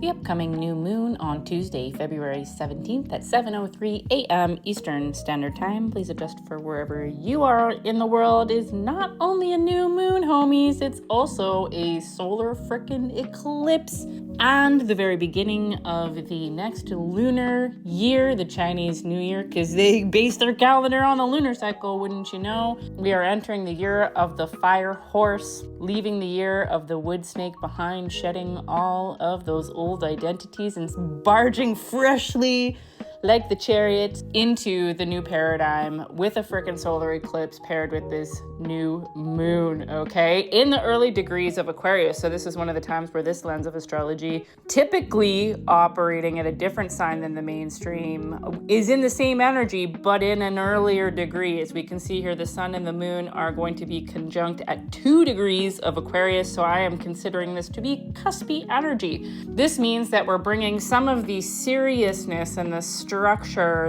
The upcoming new moon on Tuesday, February 17th at 7:03 a.m. Eastern Standard Time. Please adjust for wherever you are in the world. Is not only a new moon, homies, it's also a solar frickin' eclipse and the very beginning of the next lunar year, the Chinese New Year, because they base their calendar on the lunar cycle, wouldn't you know? We are entering the year of the fire horse, leaving the year of the wood snake behind, shedding all of those old identities and barging freshly like the chariot into the new paradigm with a frickin' solar eclipse paired with this new moon, okay? In the early degrees of Aquarius, so this is one of the times where this lens of astrology, typically operating at a different sign than the mainstream, is in the same energy, but in an earlier degree. As we can see here, the sun and the moon are going to be conjunct at 2 degrees of Aquarius, so I am considering this to be cuspy energy. This means that we're bringing some of the seriousness and the structure,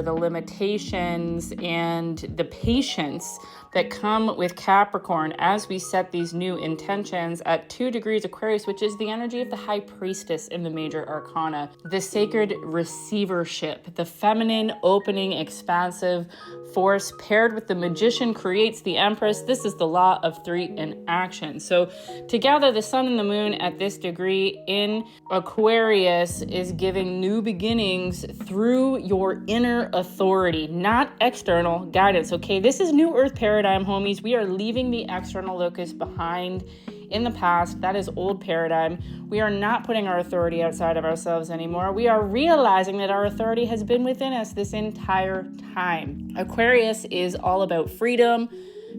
the limitations, and the patience that come with Capricorn as we set these new intentions at 2 degrees Aquarius, which is the energy of the High Priestess in the major arcana, the sacred receivership, the feminine, opening, expansive force paired with the magician creates the Empress. This is the law of 3 in action. So together, the sun and the moon at this degree in Aquarius is giving new beginnings through your inner authority, not external guidance, okay? This is new earth paradigm, homies. We are leaving the external locus behind in the past. That is old paradigm. We are not putting our authority outside of ourselves anymore. We are realizing that our authority has been within us this entire time. Aquarius is all about freedom,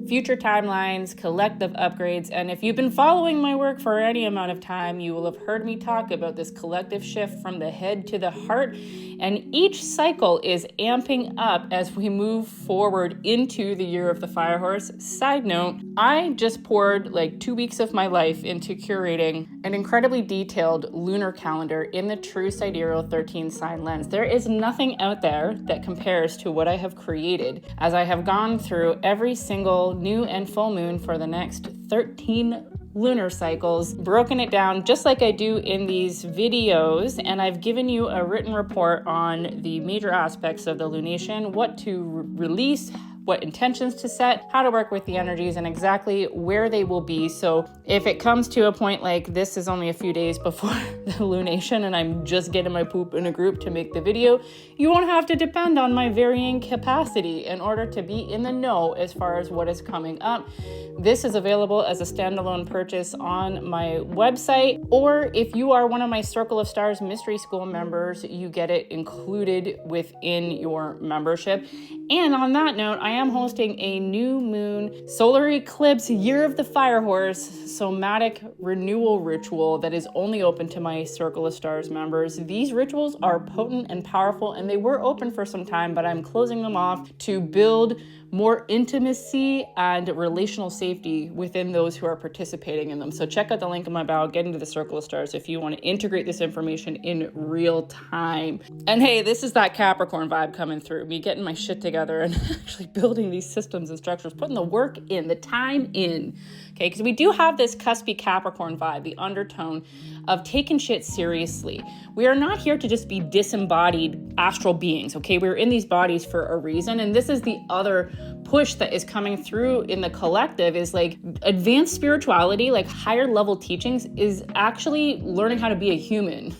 future timelines, collective upgrades, and if you've been following my work for any amount of time, you will have heard me talk about this collective shift from the head to the heart, and each cycle is amping up as we move forward into the year of the fire horse. Side note, I just poured like 2 weeks of my life into curating an incredibly detailed lunar calendar in the true Sidereal 13 sign lens. There is nothing out there that compares to what I have created as I have gone through every single new and full moon for the next 13 lunar cycles, broken it down just like I do in these videos, and I've given you a written report on the major aspects of the lunation, what to release, what intentions to set, how to work with the energies, and exactly where they will be. So if it comes to a point like this is only a few days before the lunation and I'm just getting my poop in a group to make the video, you won't have to depend on my varying capacity in order to be in the know as far as what is coming up. This is available as a standalone purchase on my website, or if you are one of my Circle of Stars Mystery School members, you get it included within your membership. And on that note, I am hosting a new moon solar eclipse year of the fire horse somatic renewal ritual that is only open to my Circle of Stars members. These rituals are potent and powerful, and they were open for some time, but I'm closing them off to build more intimacy and relational safety within those who are participating in them. So check out the link in my bio, get into the Circle of Stars if you want to integrate this information in real time. And hey, this is that Capricorn vibe coming through, me getting my shit together and actually building these systems and structures, putting the work in, the time in, okay? Because we do have this cuspy Capricorn vibe, the undertone of taking shit seriously. We are not here to just be disembodied astral beings, okay? We're in these bodies for a reason, and this is the other push that is coming through in the collective is like advanced spirituality, like higher level teachings, is actually learning how to be a human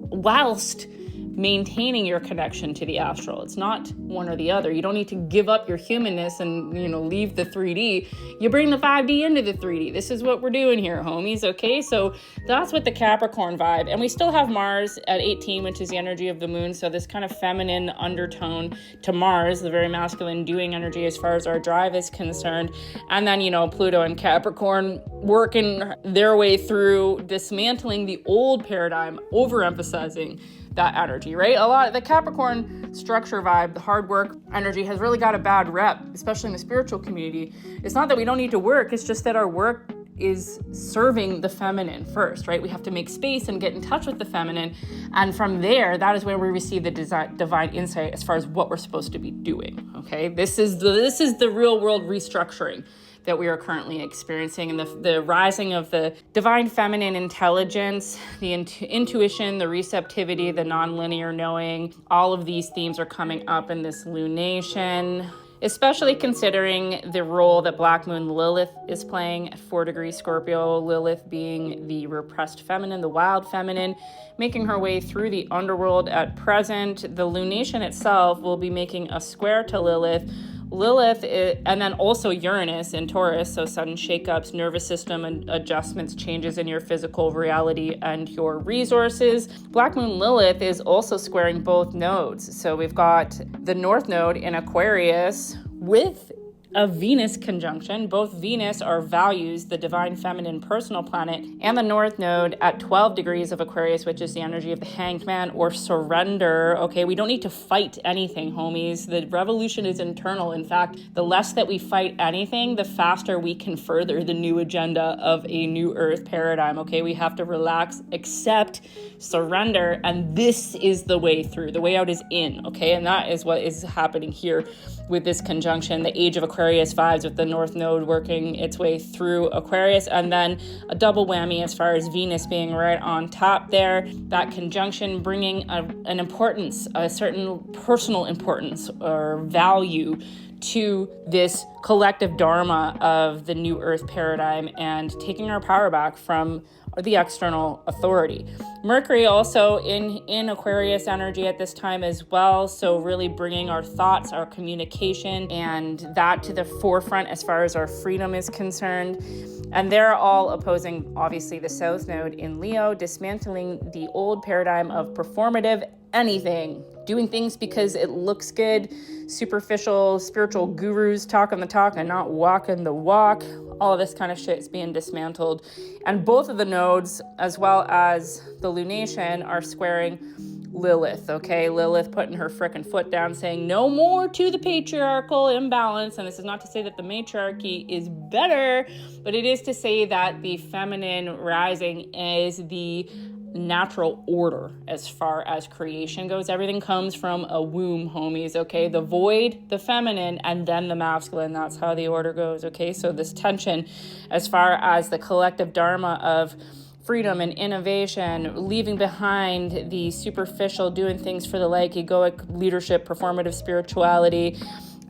whilst maintaining your connection to the astral. It's not one or the other. You don't need to give up your humanness and, leave the 3D. You bring the 5D into the 3D. This is what we're doing here, homies, okay? So that's what the Capricorn vibe. And we still have Mars at 18, which is the energy of the moon. So this kind of feminine undertone to Mars, the very masculine doing energy as far as our drive is concerned. And then, Pluto and Capricorn working their way through dismantling the old paradigm, overemphasizing that energy, right? A lot of the Capricorn structure vibe, the hard work energy has really got a bad rep, especially in the spiritual community. It's not that we don't need to work, it's just that our work is serving the feminine first, right? We have to make space and get in touch with the feminine. And from there, that is where we receive the divine insight as far as what we're supposed to be doing, okay? This is the real world restructuring. that we are currently experiencing. And the rising of the divine feminine intelligence, the intuition, the receptivity, the non-linear knowing, all of these themes are coming up in this lunation, especially considering the role that Black Moon Lilith is playing at 4 degrees Scorpio, Lilith being the repressed feminine, the wild feminine, making her way through the underworld at present. The lunation itself will be making a square to Lilith. And then also Uranus in Taurus, so sudden shakeups, nervous system and adjustments, changes in your physical reality and your resources. Black Moon Lilith is also squaring both nodes. So we've got the North Node in Aquarius with a Venus conjunction. Both Venus are values, the divine feminine personal planet, and the North Node at 12 degrees of Aquarius, which is the energy of the hanged man or surrender. Okay, we don't need to fight anything, homies. The revolution is internal. In fact, the less that we fight anything, the faster we can further the new agenda of a new earth paradigm. Okay, we have to relax, accept, surrender, and this is the way through. The way out is in, okay? And that is what is happening here with this conjunction, the age of Aquarius vibes with the North Node working its way through Aquarius, and then a double whammy as far as Venus being right on top there. That conjunction bringing an importance, a certain personal importance or value to this collective dharma of the new earth paradigm and taking our power back from the external authority. Mercury also in Aquarius energy at this time as well, so really bringing our thoughts, our communication, and that to the forefront as far as our freedom is concerned. And they're all opposing, obviously, the South Node in Leo, dismantling the old paradigm of performative anything, doing things because it looks good, superficial spiritual gurus talking the talk and not walking the walk. All of this kind of shit is being dismantled. And both of the nodes, as well as the lunation, are squaring Lilith, okay? Lilith putting her frickin' foot down, saying no more to the patriarchal imbalance. And this is not to say that the matriarchy is better, but it is to say that the feminine rising is the natural order as far as creation goes. Everything comes from a womb, homies, okay? The void, the feminine, and then the masculine. That's how the order goes, okay? So this tension as far as the collective dharma of freedom and innovation, leaving behind the superficial, doing things for the like, egoic leadership, performative spirituality,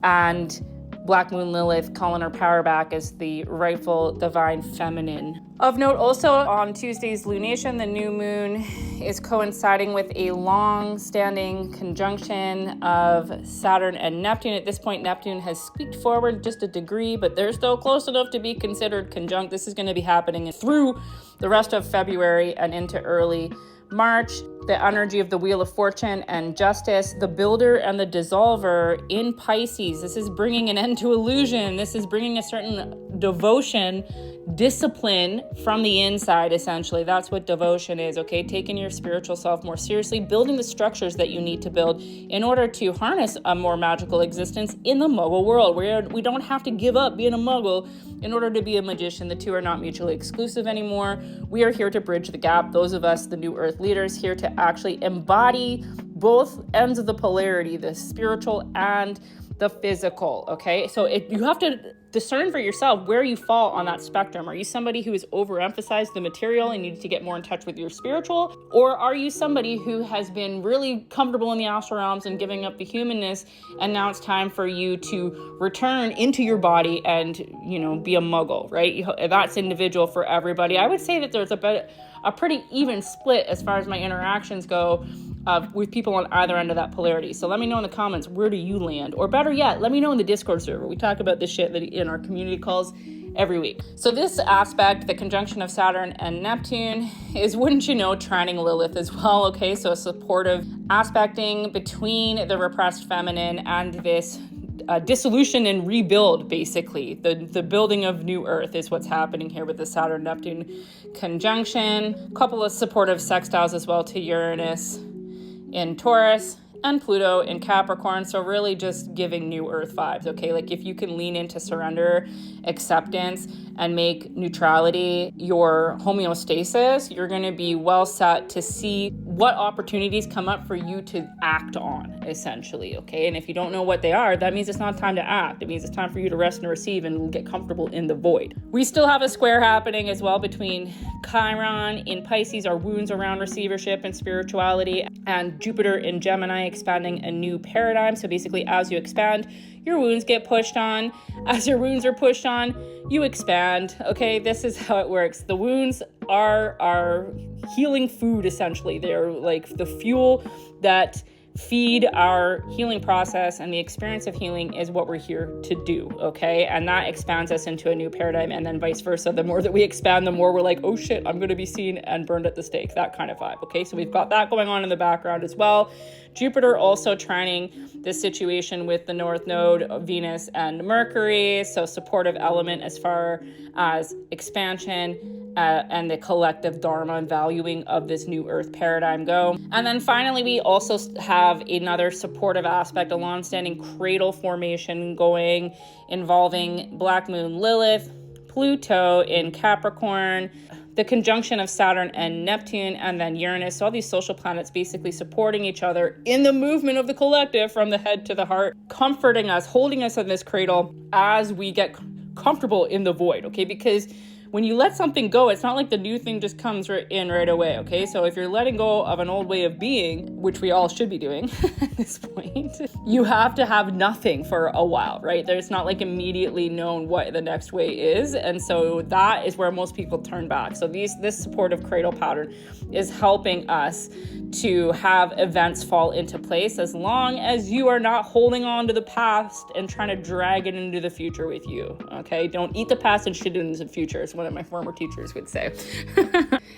and Black Moon Lilith calling her power back as the rightful divine feminine. Of note also, on Tuesday's lunation, the new moon is coinciding with a long-standing conjunction of Saturn and Neptune. At this point, Neptune has squeaked forward just a degree, but they're still close enough to be considered conjunct. This is going to be happening through the rest of February and into early March. The energy of the Wheel of Fortune and Justice, the Builder and the Dissolver in Pisces. This is bringing an end to illusion. This is bringing a certain devotion, discipline from the inside, essentially. That's what devotion is, okay? Taking your spiritual self more seriously, building the structures that you need to build in order to harness a more magical existence in the muggle world, where we don't have to give up being a muggle in order to be a magician. The two are not mutually exclusive anymore. We are here to bridge the gap. Those of us, the new earth leaders, here to actually embody both ends of the polarity, the spiritual and the physical, okay? So you have to discern for yourself where you fall on that spectrum. Are you somebody who has overemphasized the material and needs to get more in touch with your spiritual? Or are you somebody who has been really comfortable in the astral realms and giving up the humanness, and now it's time for you to return into your body and, be a muggle, right? That's individual for everybody. I would say that there's a pretty even split as far as my interactions go with people on either end of that polarity. So let me know in the comments, where do you land? Or better yet, let me know in the Discord server. We talk about this shit in our community calls every week. So this aspect, the conjunction of Saturn and Neptune, is, wouldn't you know, trining Lilith as well, okay? So a supportive aspecting between the repressed feminine and this dissolution and rebuild, basically. The building of new earth is what's happening here with the Saturn-Neptune conjunction. A couple of supportive sextiles as well to Uranus in Taurus and Pluto in Capricorn. So really just giving new earth vibes, okay? Like if you can lean into surrender, acceptance, and make neutrality your homeostasis, you're going to be well set to see what opportunities come up for you to act on, essentially, okay? And if you don't know what they are, that means it's not time to act. It means it's time for you to rest and receive and get comfortable in the void. We still have a square happening as well between Chiron in Pisces, our wounds around receivership and spirituality, and Jupiter in Gemini, expanding a new paradigm. So basically, as you expand, your wounds get pushed on. As your wounds are pushed on, you expand. Okay, this is how it works. The wounds are our healing food, essentially. They're like the fuel that feed our healing process, and the experience of healing is what we're here to do, okay? And that expands us into a new paradigm, and then vice versa. The more that we expand, the more we're like, oh shit, I'm going to be seen and burned at the stake, that kind of vibe, okay? So we've got that going on in the background as well. Jupiter also trining this situation with the North Node, Venus, and Mercury, so supportive element as far as expansion and the collective dharma and valuing of this new earth paradigm go. And then finally, we also have another supportive aspect, a long-standing cradle formation going, involving Black Moon Lilith, Pluto in Capricorn, the conjunction of Saturn and Neptune, and then Uranus. So all these social planets basically supporting each other in the movement of the collective from the head to the heart, comforting us, holding us in this cradle as we get comfortable in the void, okay? Because when you let something go, it's not like the new thing just comes right away, okay? So if you're letting go of an old way of being, which we all should be doing at this point, you have to have nothing for a while, right? There's not like immediately known what the next way is. And so that is where most people turn back. So this supportive cradle pattern is helping us to have events fall into place, as long as you are not holding on to the past and trying to drag it into the future with you, okay? Don't eat the past and shit it into the future, is one of my former teachers would say.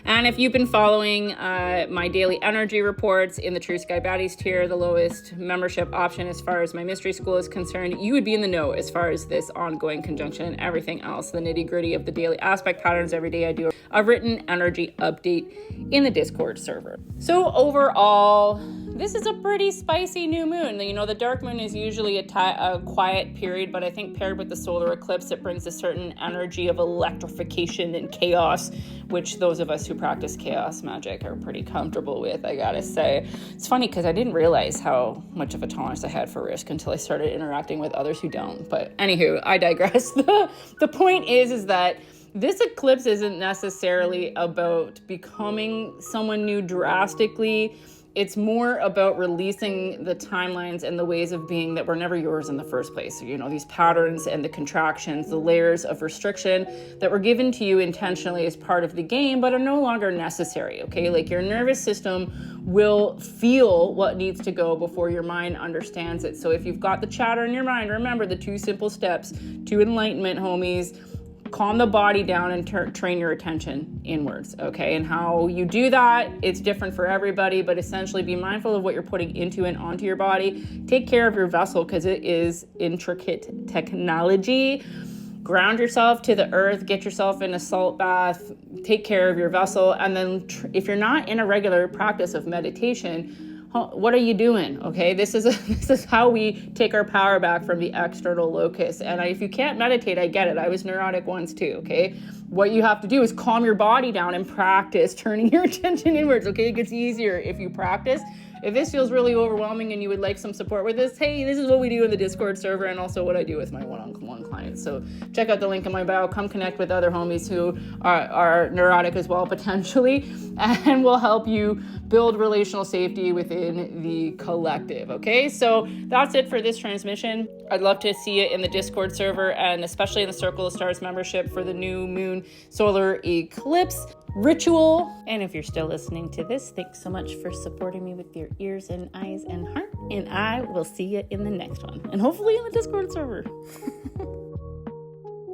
And if you've been following my daily energy reports in the True Sky Baddies tier, the lowest membership option as far as my mystery school is concerned, you would be in the know as far as this ongoing conjunction and everything else, the nitty gritty of the daily aspect patterns. Every day I do a written energy update in the Discord server. So overall, this is a pretty spicy new moon. You know, the dark moon is usually a quiet period, but I think paired with the solar eclipse, it brings a certain energy of electrification and chaos, which those of us who practice chaos magic are pretty comfortable with, I gotta say. It's funny because I didn't realize how much of a tolerance I had for risk until I started interacting with others who don't. But anywho, I digress. The point is that this eclipse isn't necessarily about becoming someone new drastically. It's more about releasing the timelines and the ways of being that were never yours in the first place. So, you know, these patterns and the contractions, the layers of restriction that were given to you intentionally as part of the game, but are no longer necessary, okay? Like your nervous system will feel what needs to go before your mind understands it. So if you've got the chatter in your mind, remember the 2 simple steps to enlightenment, homies. Calm the body down and train your attention inwards, okay? And how you do that, it's different for everybody, but essentially be mindful of what you're putting into and onto your body. Take care of your vessel because it is intricate technology. Ground yourself to the earth, get yourself in a salt bath, take care of your vessel, and then if you're not in a regular practice of meditation, what are you doing? Okay, this is how we take our power back from the external locus. And if you can't meditate, I get it. I was neurotic once too. Okay, what you have to do is calm your body down and practice turning your attention inwards. Okay, it gets easier if you practice. If this feels really overwhelming and you would like some support with this, hey, this is what we do in the Discord server and also what I do with my one-on-one clients. So check out the link in my bio. Come connect with other homies who are neurotic as well, potentially, and will help you build relational safety within the collective, okay? So that's it for this transmission. I'd love to see you in the Discord server and especially in the Circle of Stars membership for the new moon solar eclipse ritual. And if you're still listening to this, thanks so much for supporting me with your ears and eyes and heart. And I will see you in the next one. And hopefully in the Discord server.